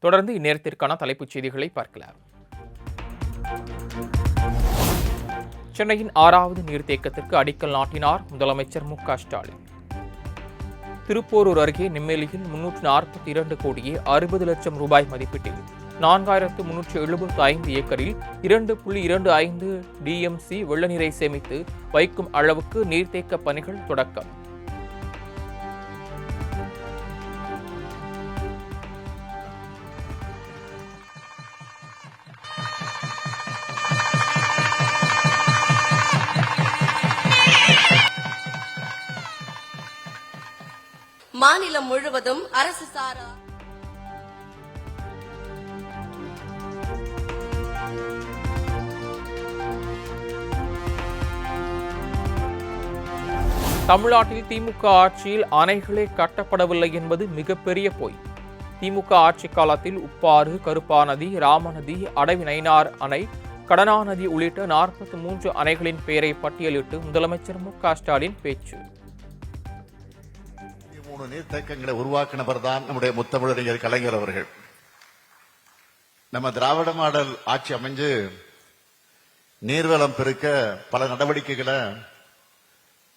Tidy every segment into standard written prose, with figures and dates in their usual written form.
தொடர்ந்து இந்நேரத்திற்கான தலைப்புச் செய்திகளை பார்க்கலாம். சென்னையின் 6வது நீர்த்தேக்கத்திற்கு அடிக்கல் நாட்டினார் முதலமைச்சர் மு க ஸ்டாலின். திருப்போரூர் அருகே நெம்மேலியில் 342 கோடியே 60 லட்சம் ரூபாய் மதிப்பீட்டில் 4375 ஏக்கரில் 2.25 டிஎம்சி வெள்ள நீரை சேமித்து வைக்கும் அளவுக்கு நீர்த்தேக்க பணிகள் தொடக்கம். மாநிலம் முழுவதும் அரசு சாரா தமிழ்நாட்டில் திமுக ஆட்சியில் அணைகளே கட்டப்படவில்லை என்பது மிகப்பெரிய பொய். திமுக ஆட்சி காலத்தில் உப்பாறு, கருப்பாநதி, ராமநதி, அடவி நயினார் அணை, கடனாநதி உள்ளிட்ட 43 அணைகளின் பெயரை பட்டியலிட்டு முதலமைச்சர் மு க ஸ்டாலின் பேச்சு. 3 நீர்த்தேக்கங்களை உருவாக்கினவர் தான் நம்முடைய முத்தமிழறிஞர் கலைஞர் அவர்கள். நம்ம திராவிட மாடல் ஆட்சி அமைஞ்சு நீர்வளம் பெருக்க பல நடவடிக்கைகளை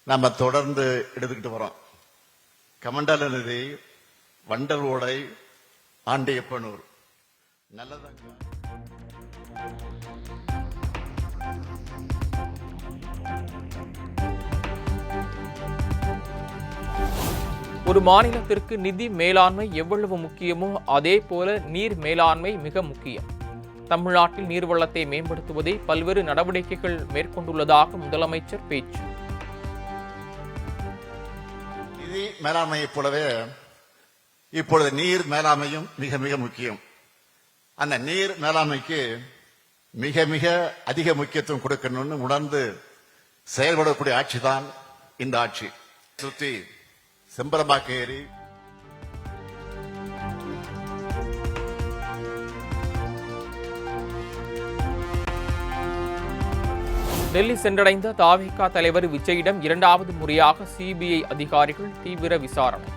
நம்ம தொடர்ந்து எடுத்துக்கிட்டு வரோம். கமண்டல நதி, வண்டல் ஓடை, ஆண்டியப்பனூர், நல்லதங்க. ஒரு மாநிலத்திற்கு நிதி மேலாண்மை எவ்வளவு முக்கியமோ அதே போல நீர் மேலாண்மை மிக முக்கியம். தமிழ்நாட்டில் நீர்வளத்தை மேம்படுத்துவதை பல்வேறு நடவடிக்கைகள் மேற்கொண்டுள்ளதாக முதலமைச்சர் பேச்சு. நிதி மேலாண்மையைப் போலவே இப்பொழுது நீர் மேலாண்மையும் மிக மிக முக்கியம். அந்த நீர் மேலாண்மைக்கு மிக மிக அதிக முக்கியத்துவம் கொடுக்கணும்னு உணர்ந்து செயல்படக்கூடிய ஆட்சி தான் இந்த ஆட்சி. சுத்தி செம்பரம்பாக்கேரி, டெல்லி சென்றடைந்த தாவேகா தலைவர் விஜயிடம் 2வது முறையாக சிபிஐ அதிகாரிகள் தீவிர விசாரணை.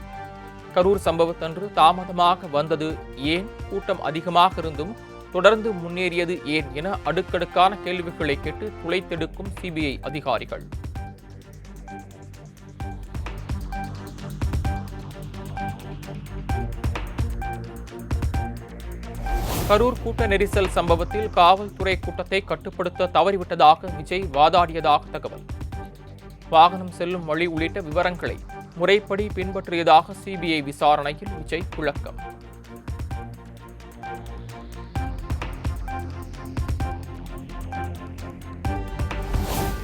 கரூர் சம்பவத்தன்று தாமதமாக வந்தது ஏன், கூட்டம் அதிகமாக இருந்தும் தொடர்ந்து முன்னேறியது ஏன் என அடுக்கடுக்கான கேள்விகளை கேட்டு துளைத்தெடுக்கும் சிபிஐ அதிகாரிகள். கரூர் கூட்ட நெரிசல் சம்பவத்தில் காவல்துறை கூட்டத்தை கட்டுப்படுத்த தவறிவிட்டதாக விஜய் வாதாடியதாக தகவல். வாகனம் செல்லும் வழி உள்ளிட்ட விவரங்களை முறைப்படி பின்பற்றியதாக சிபிஐ விசாரணையில் விஜய் விளக்கம்.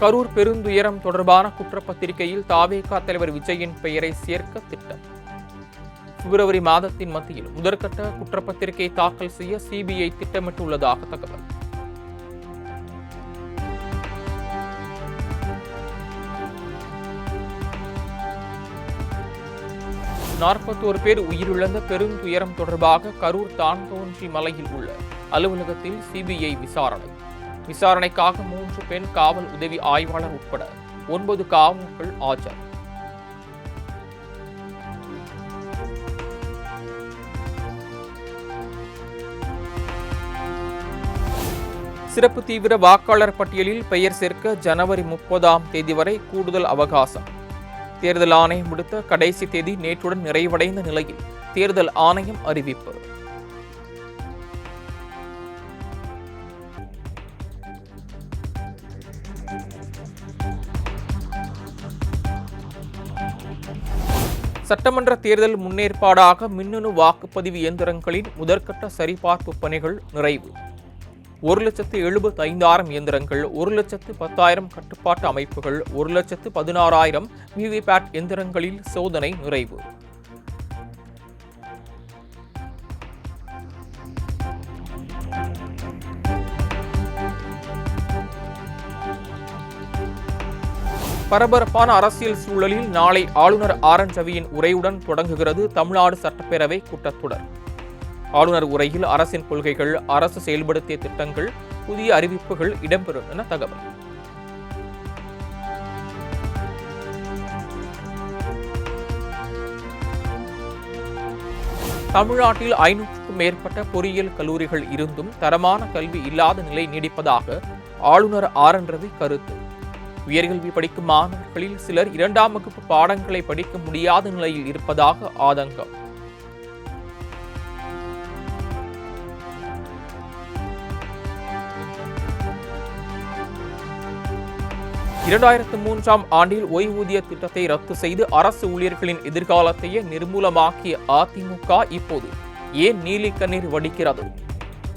கரூர் பெருந்துயரம் தொடர்பான குற்றப்பத்திரிகையில் தாவேகா தலைவர் விஜயின் பெயரை சேர்க்க திட்டம். பிப்ரவரி மாதத்தின் மத்தியில் முதற்கட்ட குற்றப்பத்திரிகை தாக்கல் செய்ய சிபிஐ திட்டமிட்டுள்ளதாக தகவல். நாற்பத்தோரு பேர் உயிரிழந்த பெருந்துயரம் தொடர்பாக கரூர் தான்தோன்றி மலையில் உள்ள அலுவலகத்தில் சிபிஐ விசாரணை. விசாரணைக்காக 3 பெண் காவல் உதவி ஆய்வாளர் உட்பட 9 காவலர்கள் ஆஜர். சிறப்பு தீவிர வாக்காளர் பட்டியலில் பெயர் சேர்க்க ஜனவரி 30ஆம் தேதி வரை கூடுதல் அவகாசம். தேர்தல் ஆணையம் விடுத்த கடைசி தேதி நேற்றுடன் நிறைவடைந்த நிலையில் தேர்தல் ஆணையம் அறிவிப்பு. சட்டமன்ற தேர்தல் முன்னேற்பாடாக மின்னணு வாக்குப்பதிவு இயந்திரங்களின் முதற்கட்ட சரிபார்ப்பு பணிகள் நிறைவு. 1,75,000 இயந்திரங்கள், 1,10,000 கட்டுப்பாட்டு அமைப்புகள், 1,16,000 விவிபேட் இயந்திரங்களில் சோதனை நிறைவு. பரபரப்பான அரசியல் சூழலில் நாளை ஆளுநர் ஆர் என் ரவியின் உரையுடன் தொடங்குகிறது தமிழ்நாடு சட்டப்பேரவை கூட்டத்தொடர். ஆளுநர் உரையில் அரசின் கொள்கைகள், அரசு செயல்படுத்திய திட்டங்கள், புதிய அறிவிப்புகள் இடம்பெறும் என தகவல். தமிழ்நாட்டில் 500க்கும் 100க்கும் மேற்பட்ட பொறியியல் கல்லூரிகள் இருந்தும் தரமான கல்வி இல்லாத நிலை நீடிப்பதாக ஆளுநர் ஆர் என் ரவி கருத்து. உயர்கல்வி படிக்கும் மாணவர்களில் சிலர் 2ஆம் வகுப்பு பாடங்களை படிக்க முடியாத நிலையில் இருப்பதாக ஆதங்கம். ஆண்டில் ஓய்வூதிய திட்டத்தை ரத்து செய்து அரசு ஊழியர்களின் எதிர்காலத்தையே நிர்மூலமாக்கிய அதிமுக இப்போது ஏன் நீலி கண்ணீர் வடிக்கிறது?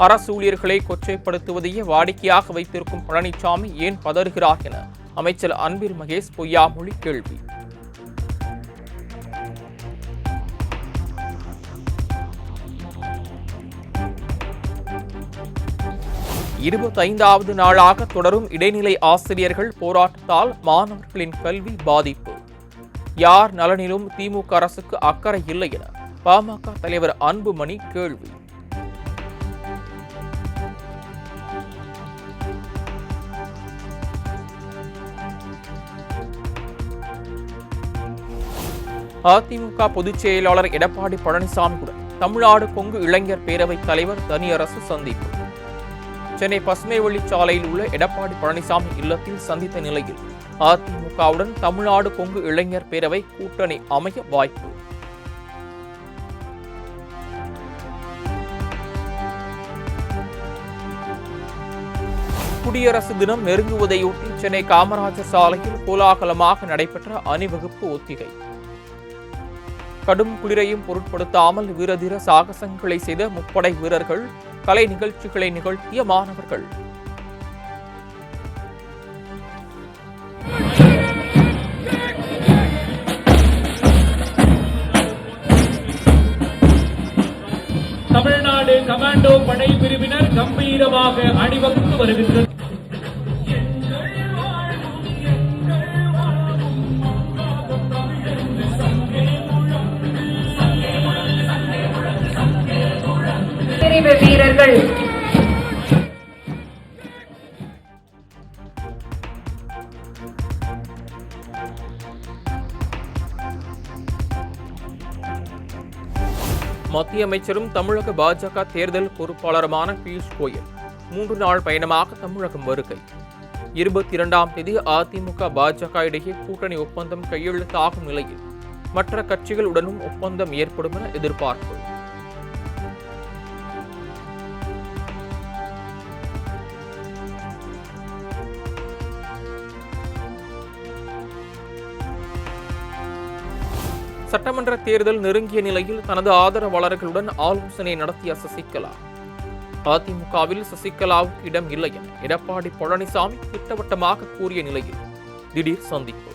அரசு ஊழியர்களை கொச்சைப்படுத்துவதையே வாடிக்கையாக வைத்திருக்கும் பழனிசாமி ஏன் பதறுகிறார் என அமைச்சர் அன்பில் மகேஷ் பொய்யாமொழி கேள்வி. இருபத்தைந்தாவது நாளாக தொடரும் இடைநிலை ஆசிரியர்கள் போராட்டத்தால் மாணவர்களின் கல்வி பாதிப்பு. யார் நலனிலும் திமுக அரசுக்கு அக்கறை இல்லை என பாமக தலைவர் அன்புமணி கேள்வி. அதிமுக பொதுச் செயலாளர் எடப்பாடி பழனிசாமியுடன் தமிழ்நாடு கொங்கு இளைஞர் பேரவைத் தலைவர் தனியரசு சந்திப்பு. சென்னை பசுமை வழிச்சாலையில் உள்ள எடப்பாடி பழனிசாமி இல்லத்தில் சந்தித்த நிலையில் அதிமுகவுடன் தமிழ்நாடு கொங்கு இளைஞர் பேரவை கூட்டணி அமைய வாய்ப்பு. குடியரசு தினம் நெருங்குவதையொட்டி சென்னை காமராஜர் சாலையில் கோலாகலமாக நடைபெற்ற அணிவகுப்பு ஒத்திகை. கடும் குளிரையும் பொருட்படுத்தாமல் வீரதீர சாகசங்களை செய்த முப்படை வீரர்கள், கலை நிகழ்ச்சிகளை நிகழ்த்திய மாணவர்கள். தமிழ்நாடு கமாண்டோ படை பிரிவினர் கம்பீரமாக அணிவகுத்து வருகின்றனர். வீரர்கள் மத்திய அமைச்சரும் தமிழக பாஜக தேர்தல் பொறுப்பாளருமான பியூஷ் கோயல் 3 நாள் பயணமாக தமிழகம் வருகை. 22ஆம் தேதி அதிமுக பாஜக இடையே கூட்டணி ஒப்பந்தம் கையெழுத்தாகும் நிலையில் மற்ற கட்சிகளுடனும் ஒப்பந்தம் ஏற்படும் என எதிர்பார்ப்பு. சட்டமன்ற தேர்தல் நெருங்கிய நிலையில் தனது ஆதரவாளர்களுடன் ஆலோசனை நடத்திய சசிகலா. அதிமுகவில் சசிகலாவுக்கு இடம் இல்லை என எடப்பாடி பழனிசாமி திட்டவட்டமாக கூறிய நிலையில் திடீர் சந்திப்பு.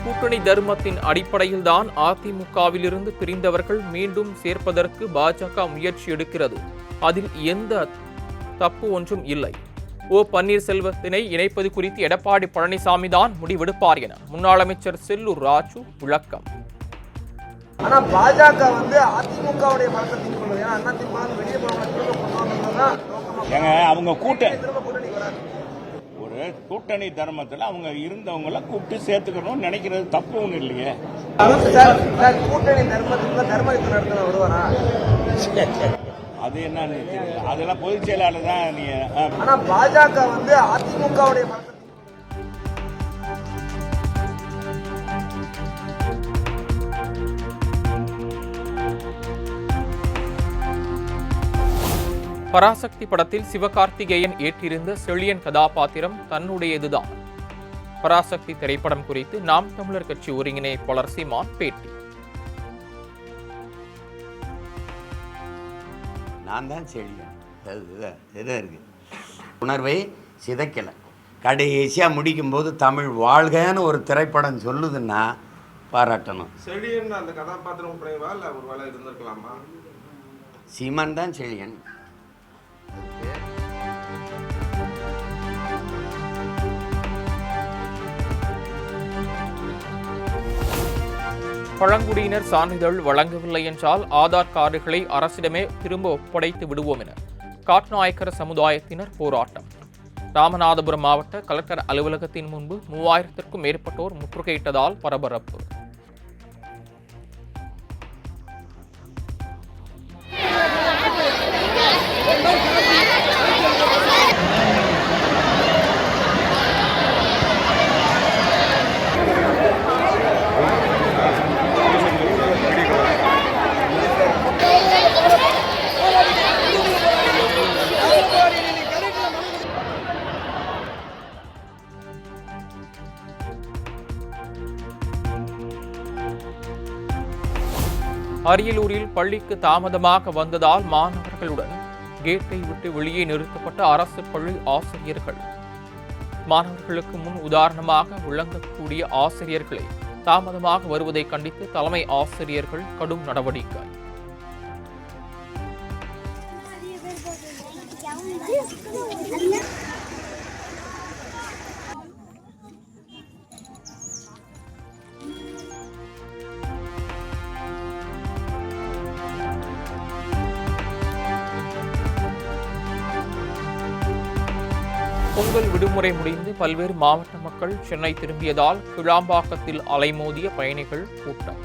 கூட்டணி தர்மத்தின் அடிப்படையில்தான் அதிமுகவிலிருந்து பிரிந்தவர்கள் மீண்டும் சேர்ப்பதற்கு பாஜக முயற்சி எடுக்கிறது. அதில் எந்த தப்பு ஒன்றும் இல்லை. ஓ பன்னீர்செல்வத்தினை இணைப்பது குறித்து எடப்பாடி பழனிசாமி தான் முடிவெடுப்பார் என முன்னாள் அமைச்சர் செல்லூர் ராஜு விளக்கம். ஆனா பாஜக அதிமுகவுடைய மனசத்தின் கொள்வது. ஏன்னா அதிமுக வெளியே அவங்க ஒரு கூட்டணி தர்மத்தில் அவங்க இருந்தவங்கள கூப்பிட்டு சேர்த்துக்கணும்னு நினைக்கிறது தப்பு ஒண்ணு இல்லையே. கூட்டணி தர்மத்துக்கு தர்மத்தை நடத்த வருவாரா? அது என்னன்னு தெரியல. அதெல்லாம் பொதுச் செயலாளர் தான். நீ ஆனா பாஜக அதிமுகவுடைய பராசக்தி படத்தில் சிவகார்த்திகேயன் ஏற்றிருந்த செழியன் கதாபாத்திரம் தன்னுடையதுதான். பராசக்தி திரைப்படம் குறித்து நாம் தமிழர் கட்சி ஒருங்கிணைப்பாளர் சீமான் பேட்டி. நான் தான் செழியன். இருக்கு உணர்வை சிதைக்கலை. கடைசியாக முடிக்கும்போது தமிழ் வாழ்கன்னு ஒரு திரைப்படம் சொல்லுதுன்னா பாராட்டணும். செழியன் அந்த கதாபாத்திரம் குறைவா இல்லை ஒரு வேலை இருந்திருக்கலாமா? சீமான் தான் செழியன். பழங்குடியினர் சான்றிதழ் வழங்கவில்லை என்றால் ஆதார் கார்டுகளை அரசிடமே திரும்ப ஒப்படைத்து விடுவோம் என காட்நாயக்கர் சமுதாயத்தினர் போராட்டம். ராமநாதபுரம் மாவட்ட கலெக்டர் அலுவலகத்தின் முன்பு 3000க்கும் மேற்பட்டோர் முற்றுகையிட்டதால் பரபரப்பு. அரியலூரில் பள்ளிக்கு தாமதமாக வந்ததால் மாணவர்களுடன் கேட்டை விட்டு வெளியே நிறுத்தப்பட்ட அரசு பள்ளி ஆசிரியர்கள். மாணவர்களுக்கு முன் உதாரணமாக விளங்கக்கூடிய ஆசிரியர்களை தாமதமாக வருவதை கண்டித்து தலைமை ஆசிரியர்கள் கடும் நடவடிக்கை. பொங்கல் விடுமுறை முடிந்து பல்வேறு மாவட்ட மக்கள் சென்னை திரும்பியதால் கிளாம்பாக்கத்தில் அலைமோதிய பயணிகள் கூட்டம்.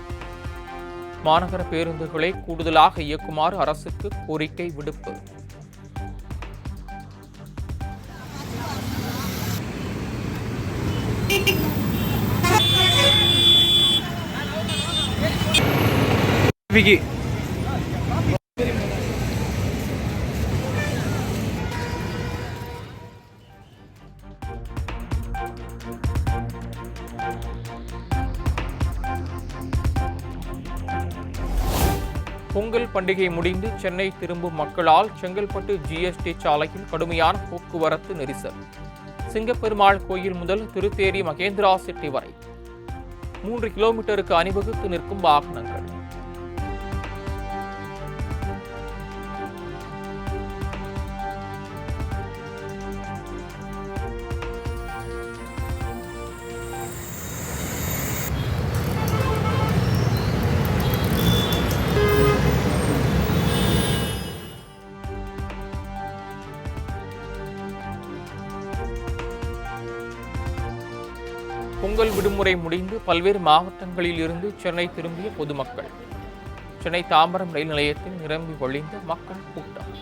மாநகர பேருந்துகளை கூடுதலாக இயக்குமாறு அரசுக்கு கோரிக்கை விடுப்பு. பொங்கல் பண்டிகை முடிந்து சென்னை திரும்பும் மக்களால் செங்கல்பட்டு ஜிஎஸ்டி சாலையில் கடுமையான போக்குவரத்து நெரிசல். சிங்கப்பெருமாள் கோயில் முதல் திருத்தேரி மகேந்திரா சிட்டி வரை 3 கிலோமீட்டருக்கு அணிவகுத்து நிற்கும் வாகனங்கள். பொங்கல் விடுமுறை முடிந்து பல்வேறு மாவட்டங்களில் இருந்து சென்னை திரும்பிய பொதுமக்கள். சென்னை தாம்பரம் ரயில் நிலையத்தில் நிரம்பி வழிந்த மக்கள் கூட்டம்.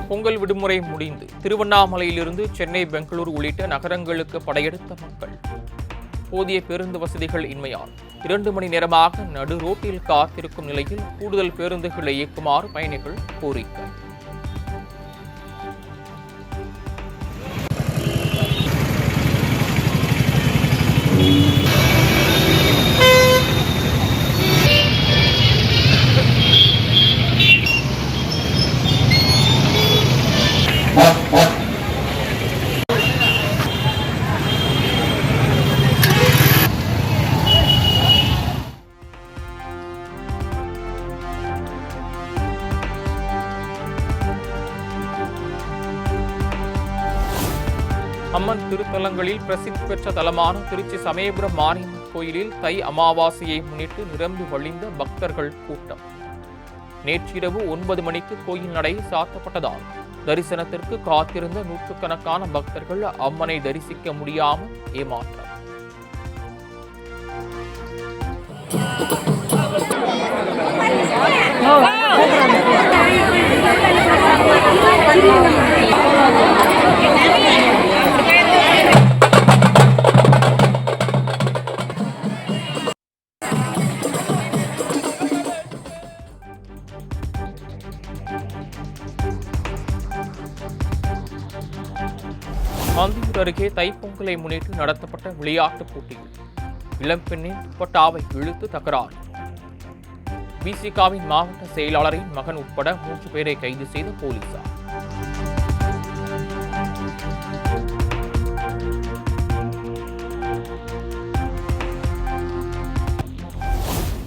பொங்கல் விடுமுறை முடிந்து திருவண்ணாமலையிலிருந்து சென்னை, பெங்களூரு உள்ளிட்ட நகரங்களுக்கு படையெடுத்த மக்கள். போதிய பேருந்து வசதிகள் இன்மையால் 2 மணி நேரமாக நடு ரோட்டில் காத்திருக்கும் நிலையில் கூடுதல் பேருந்துகளை இயக்குமாறு பயணிகள் கோரிக்கை. அம்மன் திருத்தலங்களில் பிரசித்தி பெற்ற தலமான திருச்சி சமயபுரம் மாரியம்மன் கோயிலில் தை அமாவாசையை முன்னிட்டு நிரம்பி வழிந்த பக்தர்கள் கூட்டம். நேற்றிரவு 9 மணிக்கு கோயில் நடை சாத்தப்பட்டதால் தரிசனத்திற்கு காத்திருந்த நூற்றுக்கணக்கான பக்தர்கள் அம்மனை தரிசிக்க முடியாமல் ஏமாற்றம். அந்தியூர் அருகே தைப்பொங்கலை முன்னிட்டு நடத்தப்பட்ட விளையாட்டுப் போட்டியில் இளம்பெண்ணின் துப்பட்டாவை இழுத்து தகராறு. விசிகாவின் மாவட்ட செயலாளரின் மகன் உட்பட 3 பேரை கைது செய்த போலீசார்.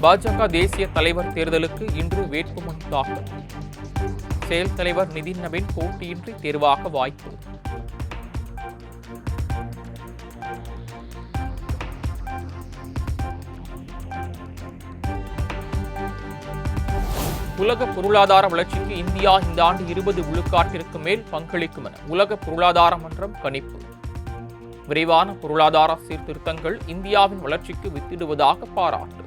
பாஜக தேசிய தலைவர் தேர்தலுக்கு இன்று வேட்புமனு தாக்கல். செயல் தலைவர் நிதின் நவீன் போட்டியின்றி தேர்வாக வாய்ப்பு. உலக பொருளாதார வளர்ச்சிக்கு இந்தியா இந்த ஆண்டு 20 விழுக்காட்டிற்கு மேல் பங்களிக்கும் என உலக பொருளாதார மன்றம் கணிப்பு. விரைவான பொருளாதார சீர்திருத்தங்கள் இந்தியாவின் வளர்ச்சிக்கு வித்திடுவதாக பாராட்டு.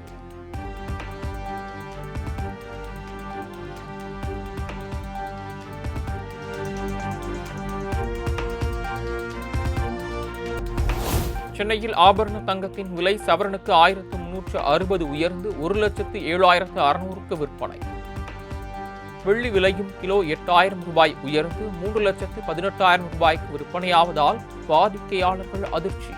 சென்னையில் ஆபரண தங்கத்தின் விலை சவரனுக்கு 1360 உயர்ந்து 1,07,600க்கு விற்பனை. வெள்ளி விலையும் கிலோ 8,000 ரூபாய் உயர்ந்து 3,18,000 ரூபாய்க்கு விற்பனையாவதால் வாடிக்கையாளர்கள் அதிர்ச்சி.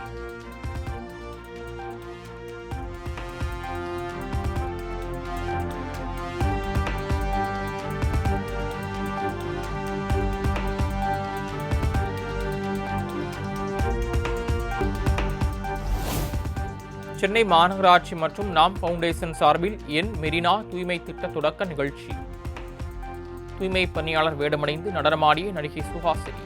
சென்னை மாநகராட்சி மற்றும் நாம் ஃபவுண்டேஷன் சார்பில் என் மெரினா தூய்மை திட்ட தொடக்க நிகழ்ச்சி. தூய்மை பணியாளர் வேடமடைந்து நடனமாடிய நடிகை சுஹாசினி.